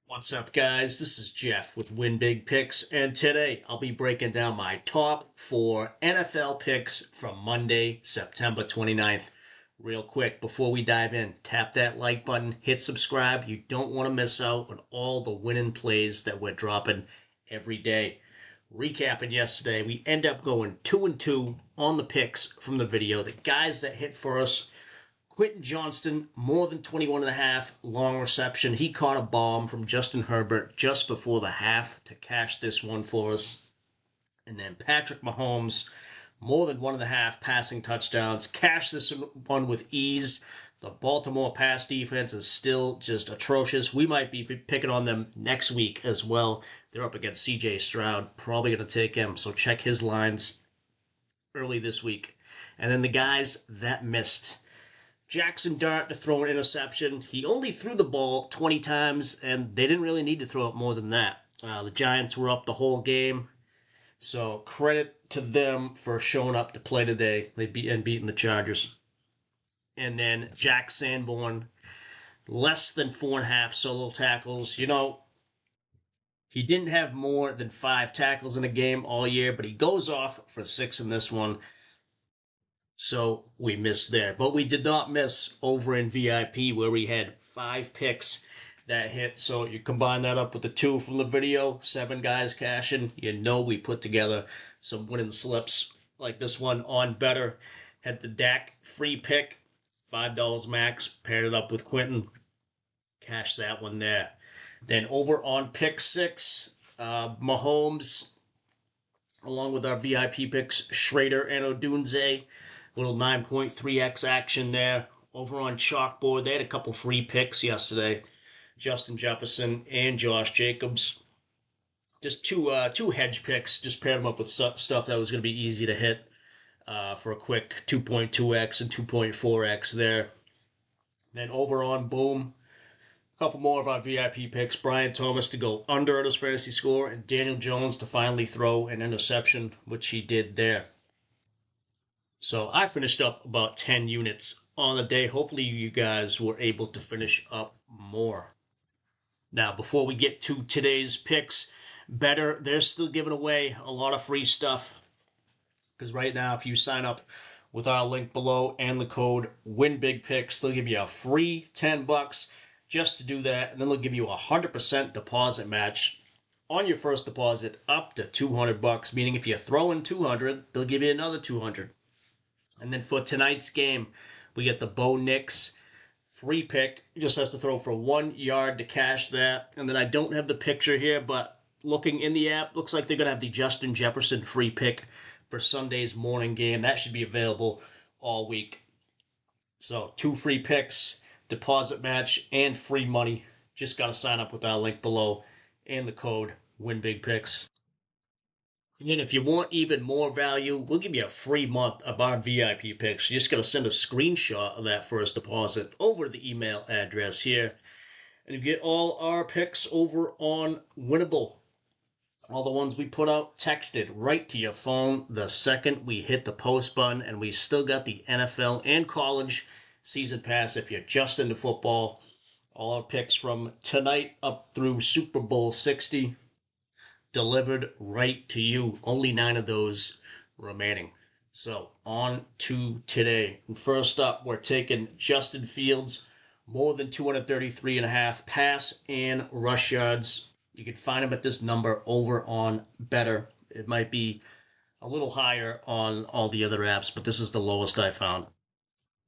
What's up, guys? This is Jeff with WinBigPicks, and today I'll be breaking down my top 4 NFL picks from Monday, September 29th. Real quick, before we dive in, tap that like button, hit subscribe. You don't want to miss out on all the winning plays that we're dropping every day. Recapping yesterday, we end up going 2-2 on the picks from the video. The guys that hit for us: Quentin Johnston, more than 21.5 long reception. He caught a bomb from Justin Herbert just before the half to cash this one for us. And then Patrick Mahomes, more than 1.5 passing touchdowns, cashed this one with ease. The Baltimore pass defense is still just atrocious. We might be picking on them next week as well. They're up against CJ Stroud. Probably going to take him, so check his lines early this week. And then the guys that missed: Jackson Dart to throw an interception. He only threw the ball 20 times, and they didn't really need to throw it more than that. The Giants were up the whole game, so credit to them for showing up to play today. They beating the Chargers. And then Jack Sanborn, less than 4.5 solo tackles. He didn't have more than 5 tackles in a game all year, but he goes off for 6 in this one. So we missed there. But we did not miss over in VIP, where we had 5 picks that hit. So you combine that up with the 2 from the video, 7 guys cashing. We put together some winning slips like this one on Betr. Had the Dak free pick, $5 max, paired it up with Quentin. Cash that one there. Then over on pick 6, Mahomes, along with our VIP picks, Schrader and Odunze. Little 9.3x action there. Over on Chalkboard, they had a couple free picks yesterday: Justin Jefferson and Josh Jacobs. Just two hedge picks. Just paired them up with stuff that was going to be easy to hit for a quick 2.2x and 2.4x there. Then over on Boom, a couple more of our VIP picks: Brian Thomas to go under at his fantasy score, and Daniel Jones to finally throw an interception, which he did there. So I finished up about 10 units on the day. Hopefully you guys were able to finish up more. Now, before we get to today's picks, Betr, they're still giving away a lot of free stuff. Because right now, if you sign up with our link below and the code WINBIGPICKS, they'll give you a free $10 just to do that. And then they'll give you a 100% deposit match on your first deposit up to $200. Meaning if you throw in 200, they'll give you another 200. And then for tonight's game, we get the Bo Nix free pick. He just has to throw for 1 yard to cash that. And then I don't have the picture here, but looking in the app, looks like they're going to have the Justin Jefferson free pick for Sunday's morning game. That should be available all week. So 2 free picks, deposit match, and free money. Just got to sign up with our link below and the code WINBIGPICKS. And if you want even more value, we'll give you a free month of our VIP picks. You just got to send a screenshot of that first deposit over to the email address here. And you get all our picks over on Winnable. All the ones we put out texted right to your phone the second we hit the post button. And we still got the NFL and college season pass if you're just into football. All our picks from tonight up through Super Bowl 60. Delivered right to you. Only 9 of those remaining. So on to today. And first up, we're taking Justin Fields, more than 233.5 pass and rush yards. You can find him at this number over on Betr. It might be a little higher on all the other apps, but this is the lowest I found.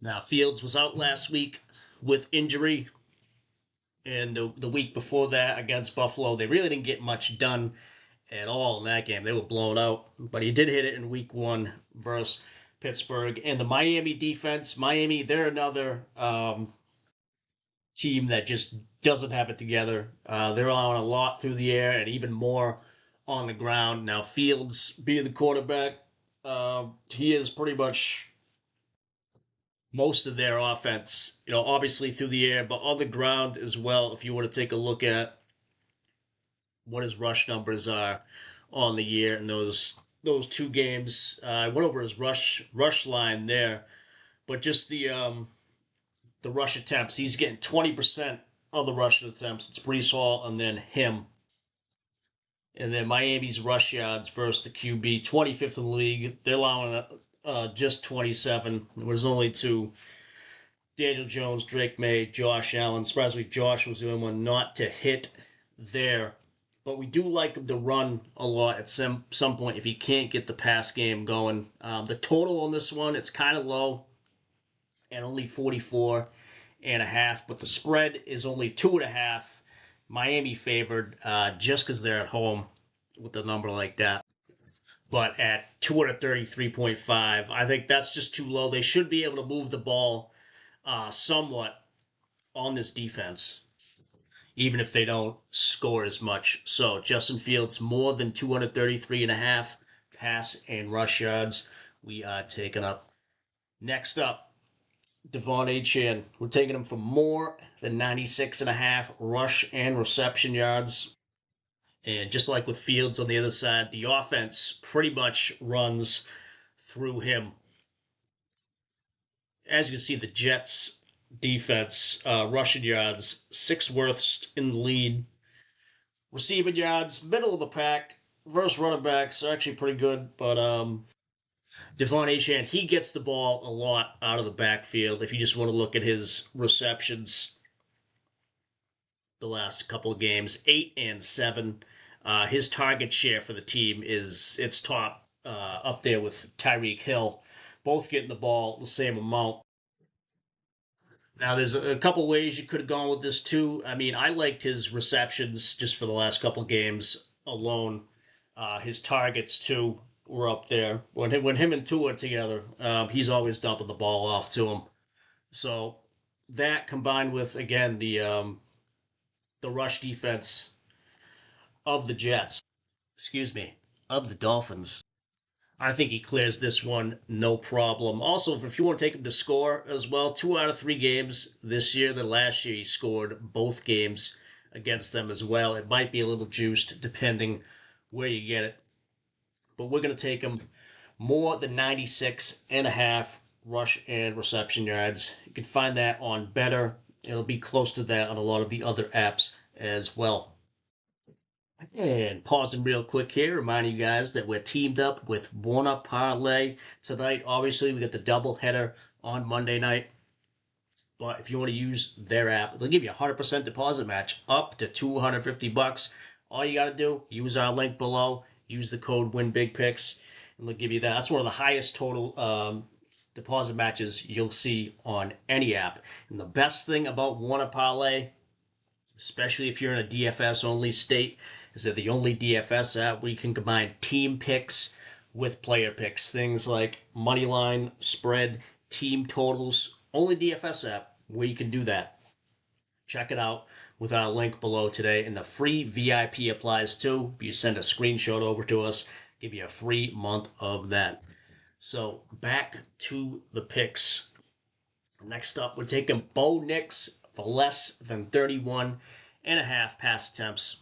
Now, Fields was out last week with injury, and the week before that against Buffalo, they really didn't get much done at all in that game. They were blown out, but he did hit it in week 1 versus Pittsburgh. And the Miami defense, they're another team that just doesn't have it together. They're on a lot through the air and even more on the ground. Now, Fields, being the quarterback, he is pretty much most of their offense, obviously through the air, but on the ground as well. If you were to take a look at what his rush numbers are on the year in those 2 games. I went over his rush line there, but just the rush attempts, he's getting 20% other rushing attempts. It's Breece Hall and then him. And then Miami's rush yards versus the QB, 25th in the league. They're allowing just 27. There's only two. Daniel Jones, Drake May, Josh Allen. Surprisingly, Josh was the only one not to hit there. But we do like him to run a lot at some point if he can't get the pass game going. The total on this one, it's kind of low at only 44.5, but the spread is only 2.5. Miami favored just because they're at home with a number like that. But at 233.5, I think that's just too low. They should be able to move the ball somewhat on this defense, even if they don't score as much. So Justin Fields more than 233.5 pass and rush yards. We are taking up. Next up, Devon Achane. We're taking him for more than 96.5 rush and reception yards. And just like with Fields on the other side, the offense pretty much runs through him. As you can see, the Jets defense, rushing yards, 6th worst in the lead. Receiving yards, middle of the pack. Versus running backs are actually pretty good, but Devon Achane, he gets the ball a lot out of the backfield. If you just want to look at his receptions the last couple of games, 8 and 7. His target share for the team it's top up there with Tyreek Hill, both getting the ball the same amount. Now, there's a couple ways you could have gone with this too. I mean, I liked his receptions just for the last couple games alone. His targets too were up there. When him and Tua are together, he's always dumping the ball off to him. So that combined with again the rush defense of the Jets, excuse me, of the Dolphins. I think he clears this one no problem. Also, if you want to take him to score as well, 2 out of 3 games this year. The last year he scored both games against them as well. It might be a little juiced depending where you get it. But we're going to take him more than 96.5 rush and reception yards. You can find that on Betr. It'll be close to that on a lot of the other apps as well. And pausing real quick here, reminding you guys that we're teamed up with Wanna Parlay tonight. Obviously, we got the double header on Monday night. But if you want to use their app, they'll give you a 100% deposit match up to $250. All you got to do, use our link below, use the code WINBIGPICKS, and they'll give you that. That's one of the highest total deposit matches you'll see on any app. And the best thing about Wanna Parlay, especially if you're in a DFS-only state, is they're the only DFS app where you can combine team picks with player picks. Things like moneyline, spread, team totals. Only DFS app where you can do that. Check it out with our link below today. And the free VIP applies too. You send a screenshot over to us, give you a free month of that. So back to the picks. Next up, we're taking Bo Nix for less than 31.5 pass attempts.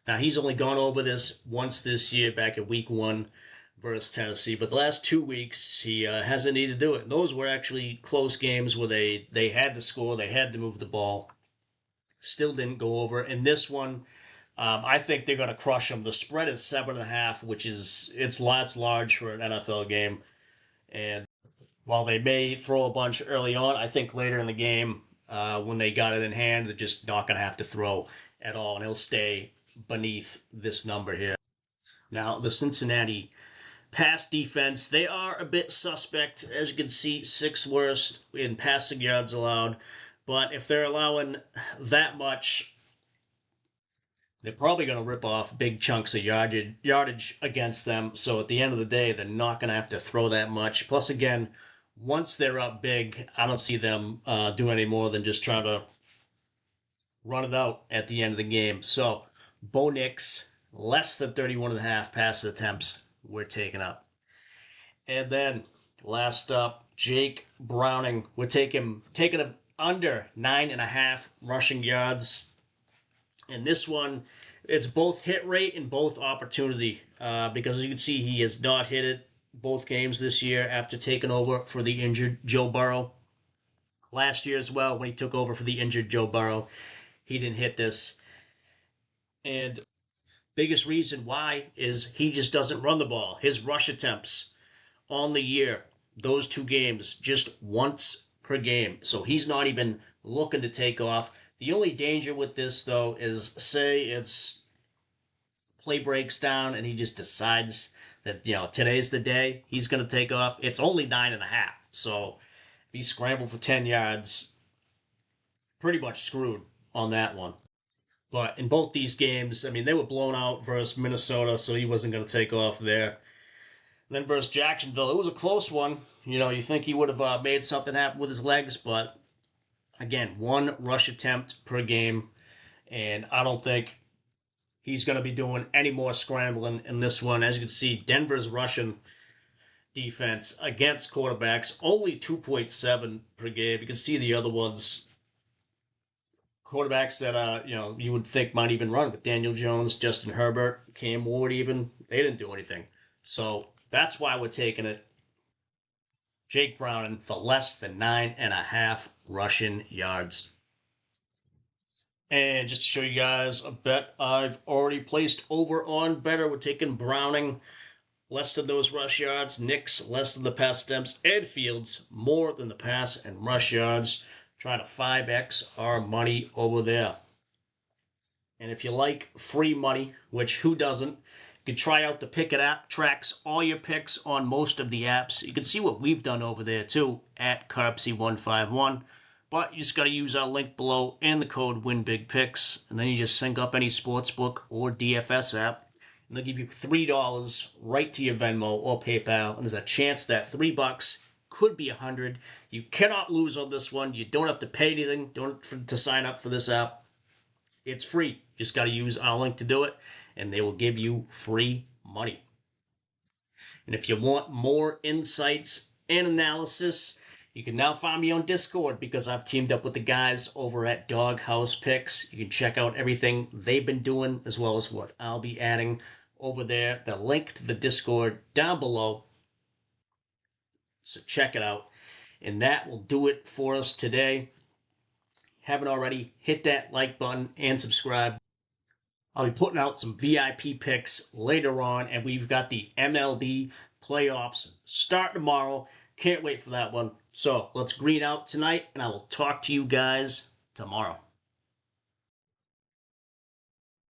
Now, he's only gone over this once this year, back in week 1 versus Tennessee. But the last 2 weeks, he hasn't needed to do it. And those were actually close games where they had to score, they had to move the ball. Still didn't go over. In this one, I think they're going to crush him. The spread is 7.5, which is it's large for an NFL game. And while they may throw a bunch early on, I think later in the game, when they got it in hand, they're just not going to have to throw at all. And he'll stay beneath this number here. Now, the Cincinnati pass defense, they are a bit suspect. As you can see, 6th worst in passing yards allowed. But if they're allowing that much, they're probably going to rip off big chunks of yardage against them. So at the end of the day, they're not going to have to throw that much. Plus, again, once they're up big, I don't see them doing any more than just trying to run it out at the end of the game. So Bo Nix, less than 31.5 pass attempts, we're taking up. And then last up, Jake Browning. We're taking him under 9.5 rushing yards. And this one, it's both hit rate and both opportunity. Because as you can see, he has not hit it both games this year after taking over for the injured Joe Burrow. Last year as well, when he took over for the injured Joe Burrow. he didn't hit this. And biggest reason why is he just doesn't run the ball. His rush attempts on the year, those 2 games, just once per game. So he's not even looking to take off. The only danger with this, though, is say it's play breaks down and he just decides that, today's the day he's going to take off. It's only 9.5. So if he scrambled for 10 yards, pretty much screwed on that one. But in both these games, I mean, they were blown out versus Minnesota, so he wasn't going to take off there. And then versus Jacksonville, it was a close one. You think he would have made something happen with his legs, but again, 1 rush attempt per game, and I don't think he's going to be doing any more scrambling in this one. As you can see, Denver's rushing defense against quarterbacks, only 2.7 per game. You can see the other ones, quarterbacks that you would think might even run, with Daniel Jones, Justin Herbert, Cam Ward even, they didn't do anything. So that's why we're taking it. Jake Browning for less than 9.5 rushing yards. And just to show you guys a bet I've already placed over on Betr, we're taking Browning less than those rush yards, Nix less than the pass attempts, and Fields more than the pass and rush yards. Trying to 5x our money over there. And if you like free money, which who doesn't, you can try out the Pick It app. Tracks all your picks on most of the apps. You can see what we've done over there too at Carpsy151. But you just got to use our link below and the code WINBIGPICKS, and then you just sync up any sportsbook or DFS app, and they'll give you $3 right to your Venmo or PayPal, and there's a chance that $3 could be 100. You cannot lose on this one. You don't have to pay anything to sign up for this app. It's free. You just got to use our link to do it, and they will give you free money. And if you want more insights and analysis, you can now find me on Discord, because I've teamed up with the guys over at Doghouse Picks. You can check out everything they've been doing as well as what I'll be adding over there. The link to the Discord down below. So check it out. And that will do it for us today. Haven't already, hit that like button and subscribe. I'll be putting out some VIP picks later on, and we've got the MLB playoffs start tomorrow. Can't wait for that one. So let's green out tonight, and I will talk to you guys tomorrow.